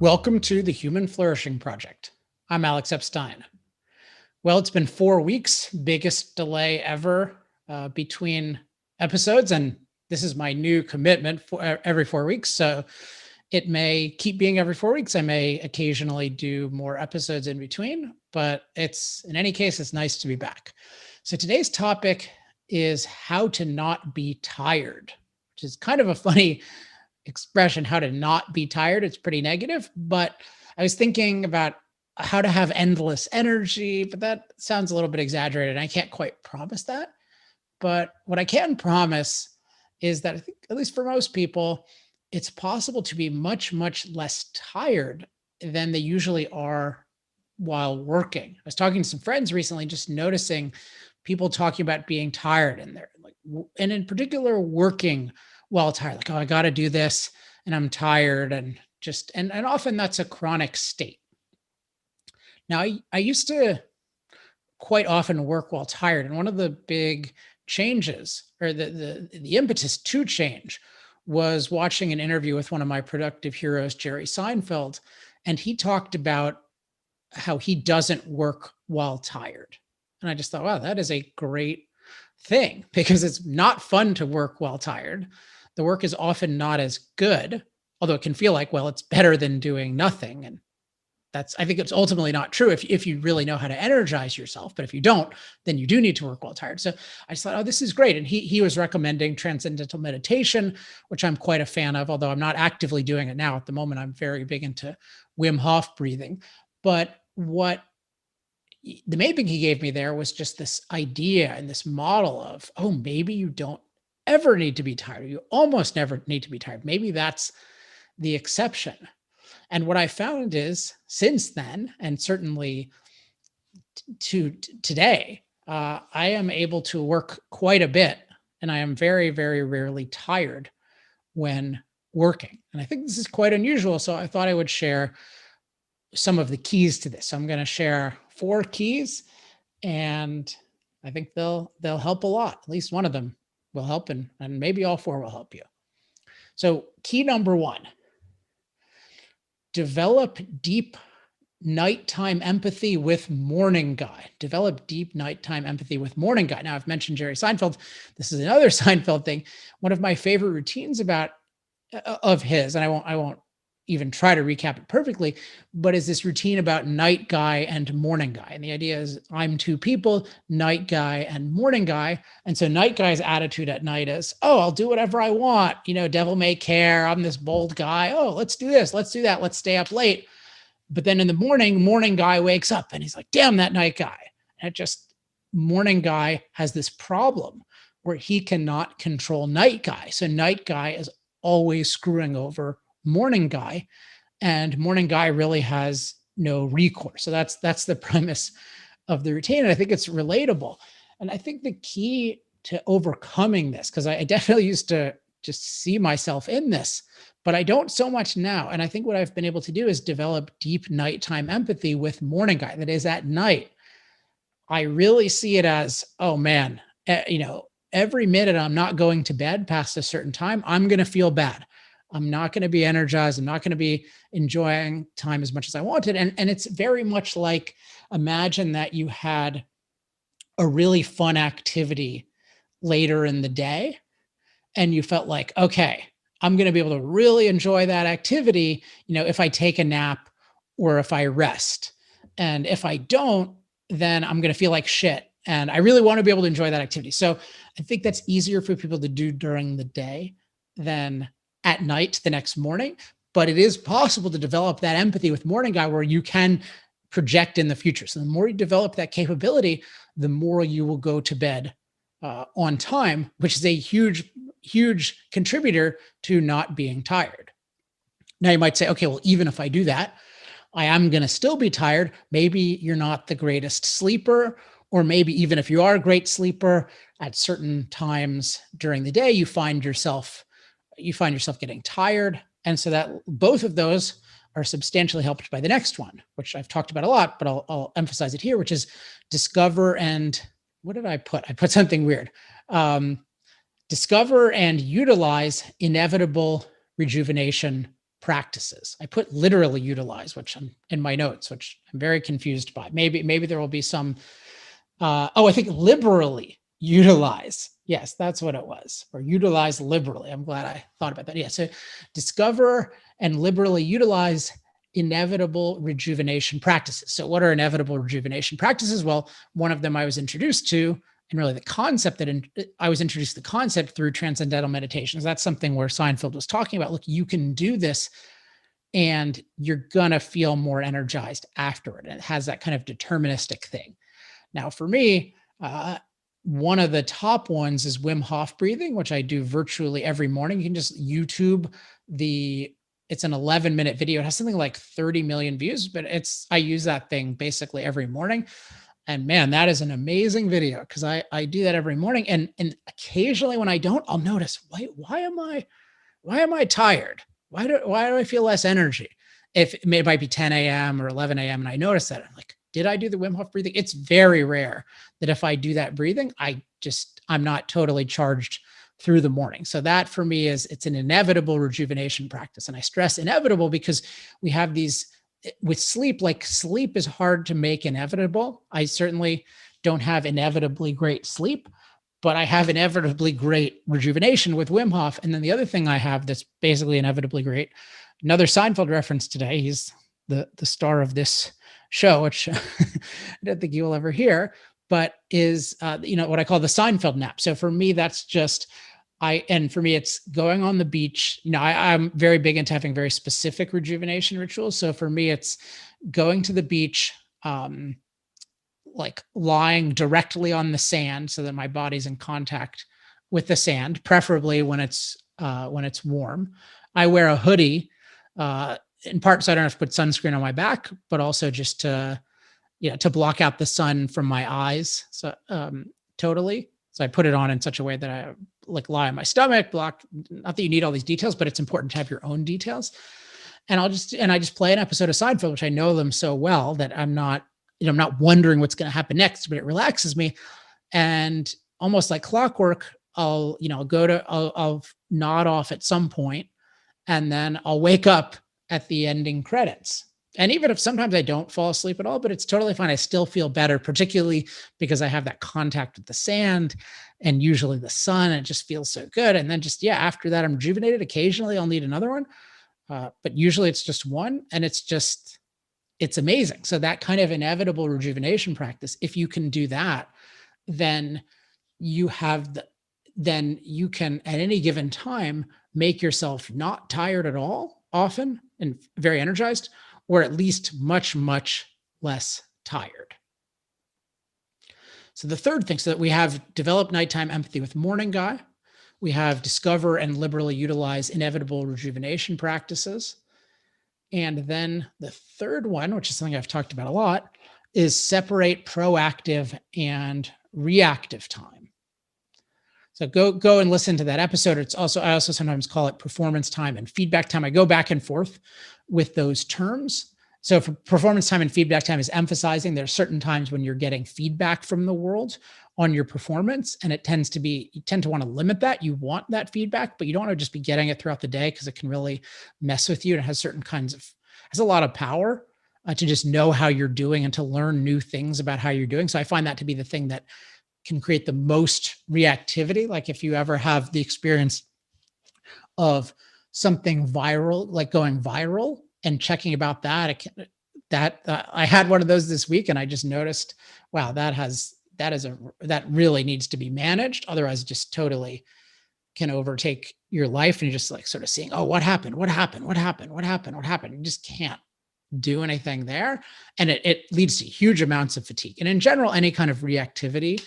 Welcome to the Human Flourishing Project. I'm Alex Epstein. Well, it's been 4 weeks, biggest delay ever between episodes, and this is my new commitment for every 4 weeks. So it may keep being every 4 weeks. I may occasionally do more episodes in between, but in any case, it's nice to be back. So today's topic is how to not be tired, which is kind of a funny expression, how to not be tired. It's pretty negative, but I was thinking about how to have endless energy, but that sounds a little bit exaggerated. I can't quite promise that. But what I can promise is that I think, at least for most people, it's possible to be much, much less tired than they usually are while working. I was talking to some friends recently, just noticing people talking about being tired and in particular, working while tired, like, oh, I got to do this and I'm tired, and often that's a chronic state. Now, I used to quite often work while tired, and one of the big changes, or the impetus to change, was watching an interview with one of my productive heroes, Jerry Seinfeld, and he talked about how he doesn't work while tired. And I just thought, wow, that is a great thing, because it's not fun to work while tired. The work is often not as good, although it can feel like, well, it's better than doing nothing. And I think it's ultimately not true if you really know how to energize yourself. But if you don't, then you do need to work while tired. So I just thought, oh, this is great. And he was recommending transcendental meditation, which I'm quite a fan of, although I'm not actively doing it now. At the moment, I'm very big into Wim Hof breathing. But the main thing he gave me there was just this idea and this model of, oh, maybe you don't ever need to be tired. You almost never need to be tired. Maybe that's the exception. And what I found is, since then, and certainly to today, I am able to work quite a bit, and I am very, very rarely tired when working. And I think this is quite unusual. So I thought I would share some of the keys to this. So I'm going to share 4 keys, and I think they'll help a lot. At least one of them will help, and maybe all 4 will help you. So key number 1, develop deep nighttime empathy with morning guy. Develop deep nighttime empathy with morning guy. Now, I've mentioned Jerry Seinfeld. This is another Seinfeld thing. One of my favorite routines of his, and I won't even try to recap it perfectly, but is this routine about night guy and morning guy. And the idea is, I'm 2 people, night guy and morning guy. And so night guy's attitude at night is, oh, I'll do whatever I want. Devil may care. I'm this bold guy. Oh, let's do this. Let's do that. Let's stay up late. But then in the morning guy wakes up and he's like, damn, that night guy. And morning guy has this problem where he cannot control night guy. So night guy is always screwing over morning guy, and morning guy really has no recourse. So that's the premise of the routine. And I think it's relatable. And I think the key to overcoming this, because I definitely used to just see myself in this, but I don't so much now. And I think what I've been able to do is develop deep nighttime empathy with morning guy. That is, at night, I really see it as, oh man, every minute I'm not going to bed past a certain time, I'm going to feel bad. I'm not going to be energized. I'm not going to be enjoying time as much as I wanted. And it's very much like, imagine that you had a really fun activity later in the day, and you felt like, okay, I'm going to be able to really enjoy that activity, if I take a nap or if I rest. And if I don't, then I'm going to feel like shit. And I really want to be able to enjoy that activity. So I think that's easier for people to do during the day than at night the next morning. But it is possible to develop that empathy with morning guy where you can project in the future. So the more you develop that capability, the more you will go to bed on time, which is a huge, huge contributor to not being tired. Now you might say, okay, well, even if I do that, I am going to still be tired. Maybe you're not the greatest sleeper, or maybe even if you are a great sleeper, at certain times during the day, you find yourself getting tired. And so that both of those are substantially helped by the next one, which I've talked about a lot, but I'll emphasize it here, which is discover and, what did I put? I put something weird. Discover and utilize inevitable rejuvenation practices. I put literally utilize, which I'm in my notes, which I'm very confused by. Maybe there will be some, I think liberally utilize. Yes, that's what it was, or utilize liberally. I'm glad I thought about that. Yeah, so discover and liberally utilize inevitable rejuvenation practices. So what are inevitable rejuvenation practices? Well, one of them I was introduced to, and really the concept that I was introduced to the concept through transcendental meditations. That's something where Seinfeld was talking about. Look, you can do this and you're going to feel more energized afterward. And it has that kind of deterministic thing. Now, for me, one of the top ones is Wim Hof breathing, which I do virtually every morning. You can just YouTube it's an 11-minute video. It has something like 30 million views, but I use that thing basically every morning. And man, that is an amazing video because I do that every morning. And occasionally when I don't, I'll notice, why am I tired? Why do I feel less energy? It might be 10 a.m. or 11 a.m. and I notice that. I'm like, did I do the Wim Hof breathing? It's very rare that if I do that breathing, I'm not totally charged through the morning. So that for me it's an inevitable rejuvenation practice. And I stress inevitable because we have these with sleep, like sleep is hard to make inevitable. I certainly don't have inevitably great sleep, but I have inevitably great rejuvenation with Wim Hof. And then the other thing I have that's basically inevitably great, another Seinfeld reference today. He's the star of this show, which I don't think you will ever hear, but is, what I call the Seinfeld nap. So for me, that's just, for me, it's going on the beach. I'm very big into having very specific rejuvenation rituals. So for me, it's going to the beach, like lying directly on the sand so that my body's in contact with the sand, preferably when it's warm. I wear a hoodie, in part so I don't have to put sunscreen on my back, but also just to block out the sun from my eyes. So totally. So I put it on in such a way that I lie on my stomach, block. Not that you need all these details, but it's important to have your own details. And I just play an episode of Seinfeld, which I know them so well that I'm not wondering what's going to happen next, but it relaxes me. And almost like clockwork, I'll nod off at some point, and then I'll wake up at the ending credits. And even if sometimes I don't fall asleep at all, but it's totally fine. I still feel better, particularly because I have that contact with the sand and usually the sun. It just feels so good. And then after that, I'm rejuvenated. Occasionally I'll need another one. But usually it's just one, and it's amazing. So that kind of inevitable rejuvenation practice, if you can do that, then you can at any given time make yourself not tired at all often and very energized, or at least much, much less tired. So the third thing, so that we have develop nighttime empathy with morning guy. We have discover and liberally utilize inevitable rejuvenation practices. And then the third one, which is something I've talked about a lot, is separate proactive and reactive time. So go and listen to that episode. I also sometimes call it performance time and feedback time. I go back and forth with those terms. So for performance time and feedback time is emphasizing there are certain times when you're getting feedback from the world on your performance. And you tend to want to limit that. You want that feedback, but you don't want to just be getting it throughout the day because it can really mess with you. And it has a lot of power to just know how you're doing and to learn new things about how you're doing. So I find that to be the thing that can create the most reactivity. Like if you ever have the experience of something viral, like going viral and checking about that, I had one of those this week, and I just noticed, wow, that really needs to be managed. Otherwise, it just totally can overtake your life, and you're just like sort of seeing, oh, what happened? You just can't do anything there, and it leads to huge amounts of fatigue. And in general, any kind of reactivity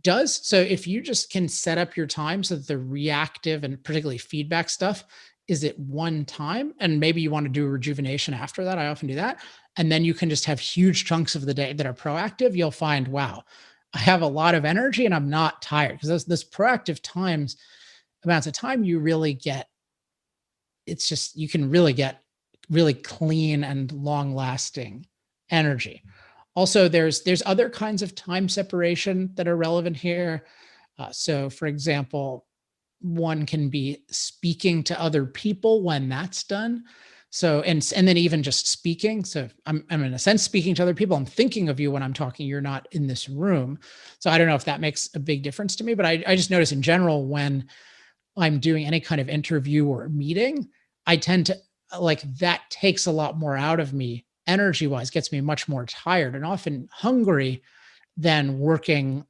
does. So if you just can set up your time so that the reactive and particularly feedback stuff is at one time, and maybe you want to do rejuvenation after that. I often do that. And then you can just have huge chunks of the day that are proactive. You'll find, wow, I have a lot of energy and I'm not tired, because those proactive amounts of time you really get, you can really get really clean and long lasting energy. Also, there's other kinds of time separation that are relevant here. So for example, one can be speaking to other people when that's done. So, and then even just speaking. So I'm in a sense speaking to other people. I'm thinking of you when I'm talking. You're not in this room. So I don't know if that makes a big difference to me, but I just notice in general when I'm doing any kind of interview or meeting, I tend to like that takes a lot more out of me energy wise, gets me much more tired and often hungry than working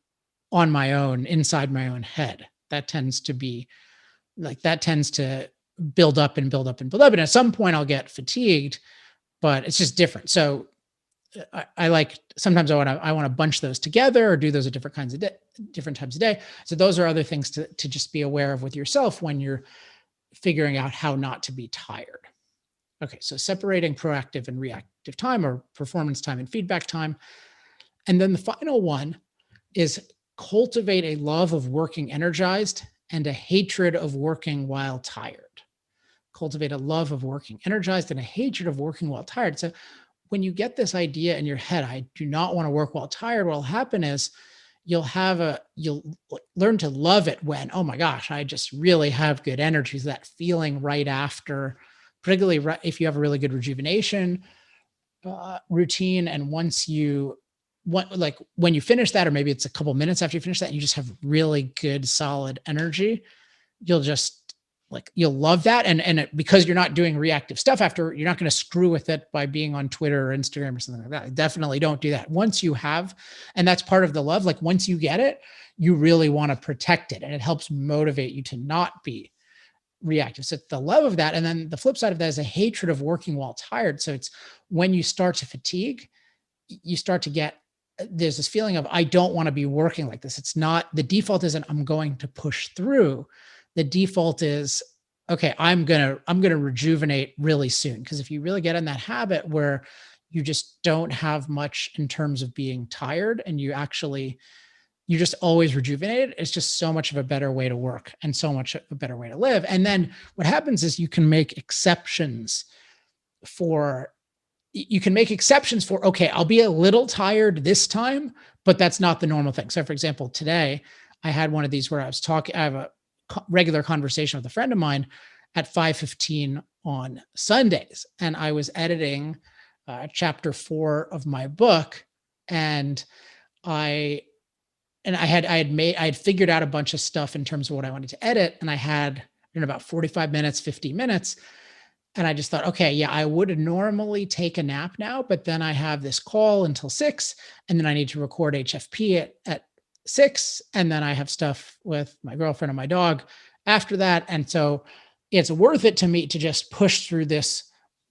on my own inside my own head. That tends to be that tends to build up and build up and build up. And at some point I'll get fatigued, but it's just different. So I like sometimes I want to bunch those together or do those at different times a day. So those are other things to just be aware of with yourself when you're figuring out how not to be tired. Okay, so separating proactive and reactive time or performance time and feedback time. And then the final one is cultivate a love of working energized and a hatred of working while tired. Cultivate a love of working energized and a hatred of working while tired. So when you get this idea in your head, I do not want to work while tired, what'll happen is you'll learn to love it when, oh my gosh, I just really have good energy. So that feeling right after, particularly if you have a really good rejuvenation routine. And once you like when you finish that, or maybe it's a couple minutes after you finish that, you just have really good, solid energy. You'll just you'll love that. Because you're not doing reactive stuff after, you're not going to screw with it by being on Twitter or Instagram or something like that. Definitely don't do that. Once you have, and that's part of the love, like once you get it, you really want to protect it. And it helps motivate you to not be reactive. So it's the love of that. And then the flip side of that is a hatred of working while tired. So it's when you start to fatigue, you start to get there's this feeling of I don't want to be working like this. It's not the default isn't I'm going to push through. The default is okay, I'm gonna rejuvenate really soon. Because if you really get in that habit where you just don't have much in terms of being tired and you just always rejuvenated, it's just so much of a better way to work and so much a better way to live. And then what happens is for you can make exceptions for, okay, I'll be a little tired this time, but that's not the normal thing. So for example, today I had one of these where I have a regular conversation with a friend of mine at 5:15 on Sundays, and I was editing chapter 4 of my book, and I I had figured out a bunch of stuff in terms of what I wanted to edit, and I had in about 45 minutes, 50 minutes. And I just thought, okay, yeah, I would normally take a nap now, but then I have this call until 6, and then I need to record HFP at 6, and then I have stuff with my girlfriend and my dog after that. And so it's worth it to me to just push through this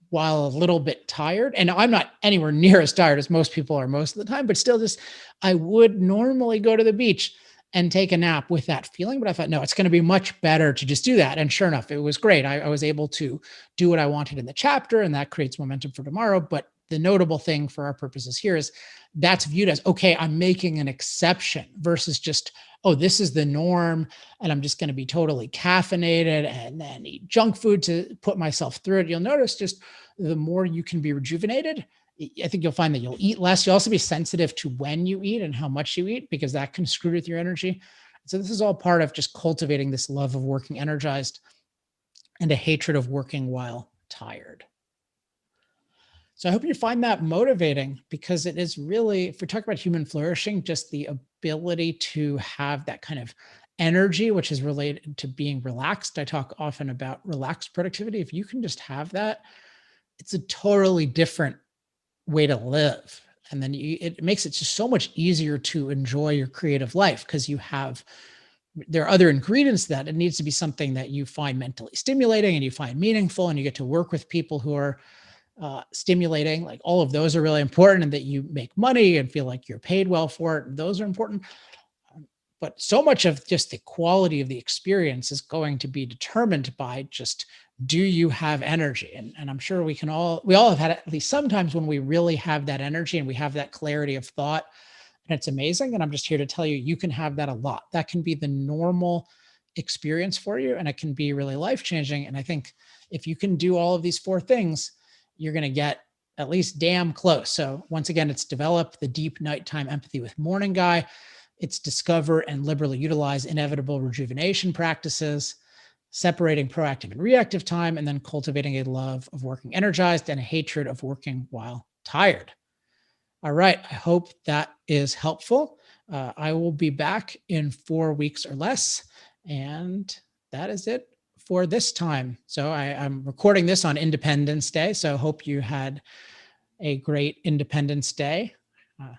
while a little bit tired. And I'm not anywhere near as tired as most people are most of the time, but still just I would normally go to the beach and take a nap with that feeling. But I thought, no, it's going to be much better to just do that. And sure enough, it was great. I was able to do what I wanted in the chapter, and that creates momentum for tomorrow. But the notable thing for our purposes here is that's viewed as, okay, I'm making an exception versus just, oh, this is the norm. And I'm just going to be totally caffeinated and then eat junk food to put myself through it. You'll notice just the more you can be rejuvenated, I think you'll find that you'll eat less. You'll also be sensitive to when you eat and how much you eat, because that can screw with your energy. So this is all part of just cultivating this love of working energized and a hatred of working while tired. So I hope you find that motivating, because it is really, if we're talking about human flourishing, just the ability to have that kind of energy, which is related to being relaxed. I talk often about relaxed productivity. If you can just have that, it's a totally different way to live. And then it makes it just so much easier to enjoy your creative life, because there are other ingredients to that. It needs to be something that you find mentally stimulating and you find meaningful, and you get to work with people who are stimulating. Like all of those are really important, and that you make money and feel like you're paid well for it. Those are important. But so much of just the quality of the experience is going to be determined by just, do you have energy? And I'm sure we all have had at least sometimes when we really have that energy and we have that clarity of thought, and it's amazing. And I'm just here to tell you, you can have that a lot. That can be the normal experience for you, and it can be really life-changing. And I think if you can do all of these 4 things, you're going to get at least damn close. So once again, it's develop the deep nighttime empathy with morning guy. It's discover and liberally utilize inevitable rejuvenation practices, separating proactive and reactive time, and then cultivating a love of working energized and a hatred of working while tired. All right. I hope that is helpful. I will be back in 4 weeks or less. And that is it for this time. So I'm recording this on Independence Day. So hope you had a great Independence Day. Uh,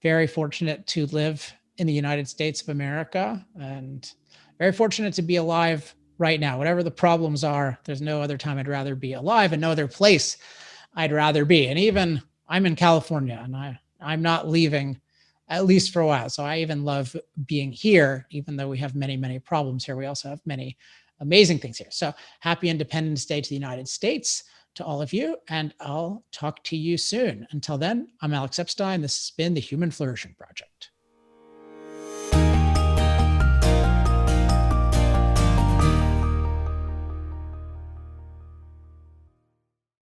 very fortunate to live in the United States of America and very fortunate to be alive right now. Whatever the problems are, there's no other time I'd rather be alive and no other place I'd rather be. And even I'm in California and I'm not leaving at least for a while. So I even love being here, even though we have many, many problems here. We also have many amazing things here. So happy Independence Day to the United States, to all of you, and I'll talk to you soon. Until then, I'm Alex Epstein. This has been the Human Flourishing Project.